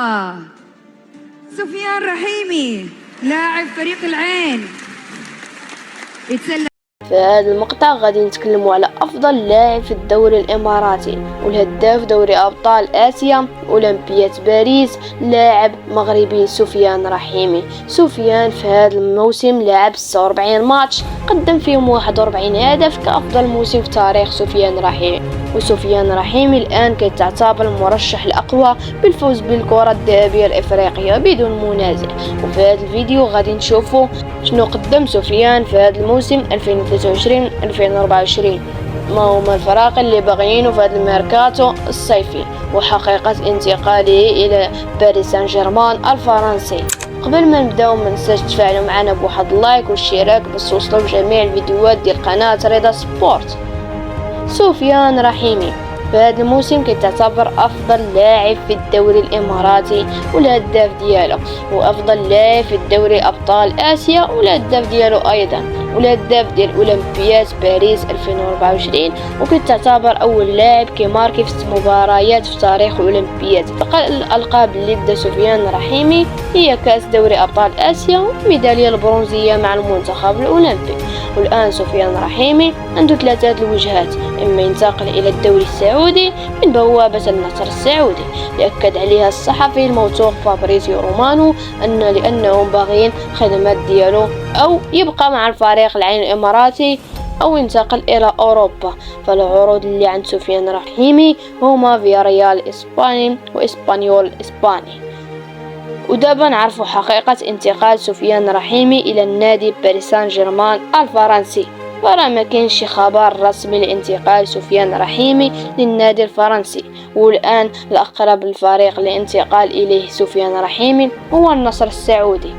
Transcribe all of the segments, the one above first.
سفيان رحيمي لاعب فريق العين يتسلم. في هذا المقطع غادي نتكلموا على افضل لاعب في الدوري الاماراتي والهداف دوري ابطال اسيا اولمبيات باريس، لاعب مغربي سفيان رحيمي. سفيان في هذا الموسم لعب 46 ماتش، قدم فيهم 41 هدف كافضل موسم في تاريخ سفيان رحيمي. وسفيان رحيمي الان كيتعتبر المرشح الاقوى بالفوز بالكرة الذهبية الافريقية بدون منازع. وفي هذا الفيديو غادي نشوفوا شنو قدم سفيان في هذا الموسم 2023-2024، ما هما الفرق اللي باغيينه في هذا الميركاتو الصيفي، وحقيقة انتقاله الى باريس سان جيرمان الفرنسي. قبل ما نبداو ما ننساش تفاعلوا معنا بواحد اللايك والاشتراك باش توصلوا لجميع الفيديوهات ديال قناة رضا سبورت. سفيان رحيمي في هذا الموسم كيتعتبر افضل لاعب في الدوري الاماراتي والهداف ديالو، وافضل لاعب في الدوري ابطال اسيا والهداف ديالو ايضا، والهداف ديال اولمبيات باريس 2024. وكتعتبر اول لاعب كيماركي في 6 مباريات في تاريخ اولمبيات. الالقاب اللي بدا سفيان رحيمي هي كاس دوري ابطال اسيا والميداليه البرونزيه مع المنتخب الاولمبي. والان سفيان رحيمي عنده 3 الوجهات، اما ينتقل الى الدوري السعودي من بوابه النصر السعودي اللي اكد عليها الصحفي الموثوق فابريزيو رومانو لانهم باغيين خدمات ديالو، او يبقى مع الفريق العين الاماراتي او ينتقل الى اوروبا. فالعروض اللي عند سفيان رحيمي هما فياريال اسباني واسبانيول اسباني. ودابا نعرفوا حقيقة انتقال سفيان رحيمي الى النادي باريس سان جيرمان الفرنسي. ورا ما كاينش شي خبر رسمي لانتقال سفيان رحيمي للنادي الفرنسي، والان الاقرب للفريق للانتقال اليه سفيان رحيمي هو النصر السعودي.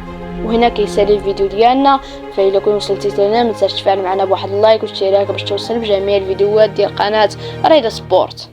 وهنا كيسالي الفيديو ديالنا، فإلا كنت وصلتي لهنا ما تنساش تفاعل معنا بواحد اللايك واشتراك باش توصل بجميع الفيديوهات ديال قناة رضا سبورت.